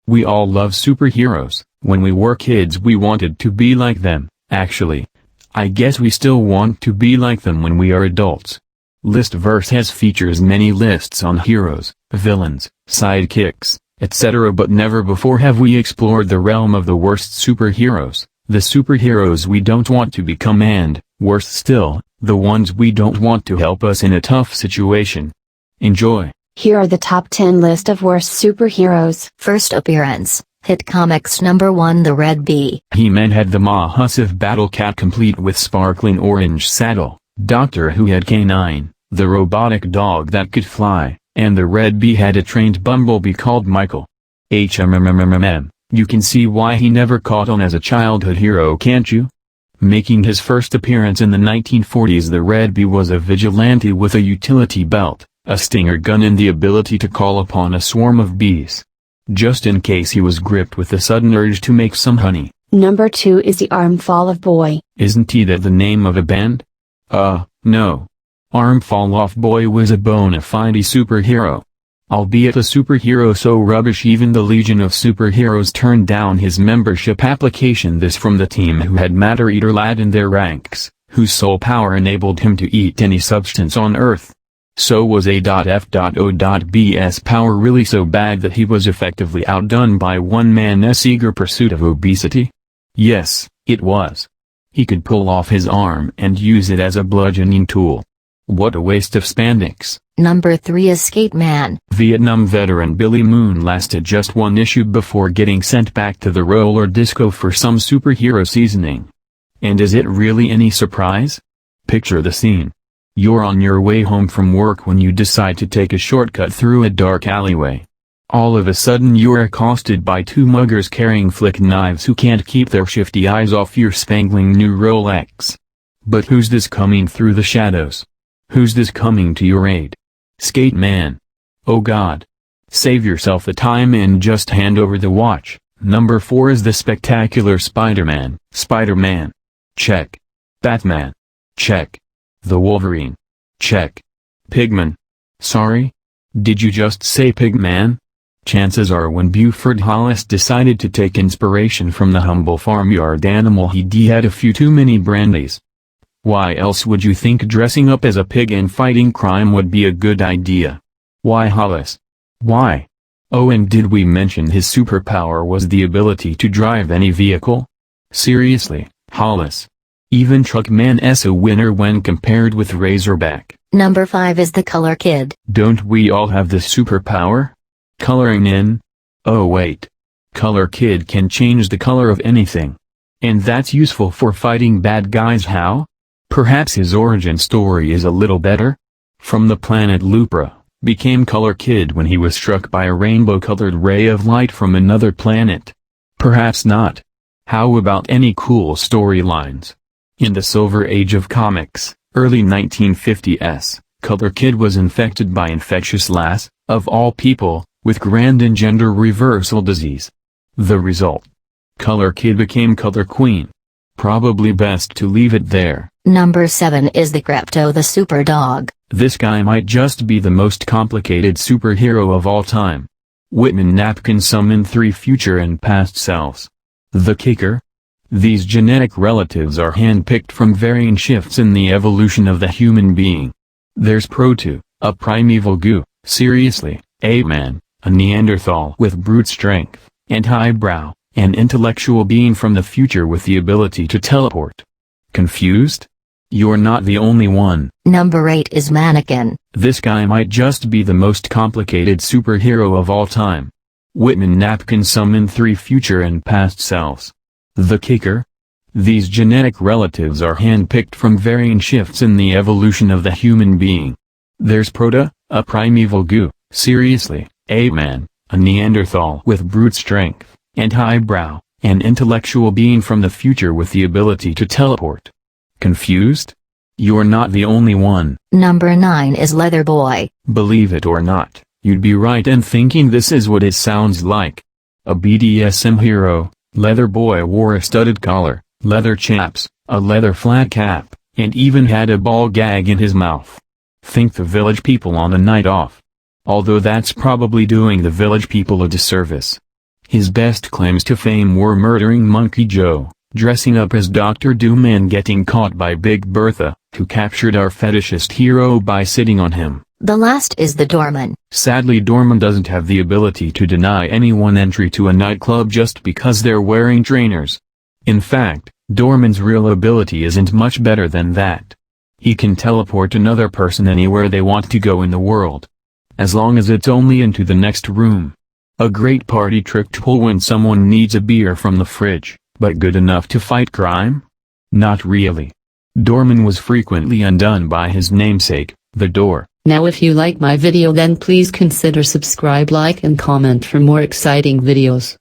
We all love superheroes. When we were kids we wanted to be like them. Actually, I guess we still want to be like them when we are adults. Listverse has features many lists on heroes, villains, sidekicks, etc. But never before have we explored the realm of the worst superheroes, the superheroes we don't want to become and, worse still, the ones we don't want to help us in a tough situation. Enjoy. Here are the top 10 list of worst superheroes. First appearance, Hit Comics number 1 The Red Bee. He-Man had the massive battle cat complete with sparkling orange saddle, Doctor Who had K9, the robotic dog that could fly, and the Red Bee had a trained bumblebee called Michael. You can see why he never caught on as a childhood hero, can't you? Making his first appearance in the 1940s, the Red Bee was a vigilante with a utility belt, a stinger gun and the ability to call upon a swarm of bees, just in case he was gripped with a sudden urge to make some honey. Number 2 is the Armfall of Boy. Isn't he that the name of a band? No. Armfall of Boy was a bona fide superhero. Albeit a superhero so rubbish even the Legion of Superheroes turned down his membership application. This from the team who had Matter Eater Lad in their ranks, whose sole power enabled him to eat any substance on Earth. So was A.F.O.B's power really so bad that he was effectively outdone by one man's eager pursuit of obesity? Yes, it was. He could pull off his arm and use it as a bludgeoning tool. What a waste of spandex. Number 3 is Skateman. Vietnam veteran Billy Moon lasted just one issue before getting sent back to the roller disco for some superhero seasoning. And is it really any surprise? Picture the scene. You're on your way home from work when you decide to take a shortcut through a dark alleyway. All of a sudden you're accosted by two muggers carrying flick knives who can't keep their shifty eyes off your spangling new Rolex. But who's this coming through the shadows? Who's this coming to your aid? Skateman. Oh God. Save yourself the time and just hand over the watch. Number 4 is the spectacular Spider-Man. Spider-Man. Check. Batman. Check. The Wolverine. Check. Pigman. Sorry? Did you just say Pigman? Chances are when Buford Hollis decided to take inspiration from the humble farmyard animal he had a few too many brandies. Why else would you think dressing up as a pig and fighting crime would be a good idea? Why Hollis? Why? Oh, and did we mention his superpower was the ability to drive any vehicle? Seriously, Hollis. Even Truckman's a winner when compared with Razorback. Number 5 is the Color Kid. Don't we all have this superpower? Coloring in? Oh wait. Color Kid can change the color of anything. And that's useful for fighting bad guys. How? Perhaps his origin story is a little better? From the planet Lupra, became Color Kid when he was struck by a rainbow-colored ray of light from another planet. Perhaps not. How about any cool storylines? In the Silver Age of comics, early 1950s, Color Kid was infected by infectious lass, of all people, with grand and gender reversal disease. The result? Color Kid became Color Queen. Probably best to leave it there. Number 7 is the Crypto the Super Dog. This guy might just be the most complicated superhero of all time. Whitman Knapp can summon 3 future and past selves. The kicker? These genetic relatives are handpicked from varying shifts in the evolution of the human being. There's Proto, a primeval goo, seriously, Ammar, a Neanderthal with brute strength, and Highbrow, an intellectual being from the future with the ability to teleport. Confused? You're not the only one. Number 8 is Mannequin. This guy might just be the most complicated superhero of all time. Whitman Knapp can summon 3 future and past selves. The kicker? These genetic relatives are handpicked from varying shifts in the evolution of the human being. There's Proto, a primeval goo, seriously, Ammar, a Neanderthal with brute strength, and Highbrow, an intellectual being from the future with the ability to teleport. Confused? You're not the only one. Number 9 is Leather Boy. Believe it or not, you'd be right in thinking this is what it sounds like. A BDSM hero, Leather Boy wore a studded collar, leather chaps, a leather flat cap, and even had a ball gag in his mouth. Think the village people on a night off. Although that's probably doing the village people a disservice. His best claims to fame were murdering Monkey Joe, dressing up as Dr. Doom and getting caught by Big Bertha, who captured our fetishist hero by sitting on him. The last is the Doorman. Sadly, Doorman doesn't have the ability to deny anyone entry to a nightclub just because they're wearing trainers. In fact, Doorman's real ability isn't much better than that. He can teleport another person anywhere they want to go in the world, as long as it's only into the next room. A great party trick to pull when someone needs a beer from the fridge, but good enough to fight crime? Not really. Doorman was frequently undone by his namesake, the Door. Now if you like my video then please consider subscribe, like and comment for more exciting videos.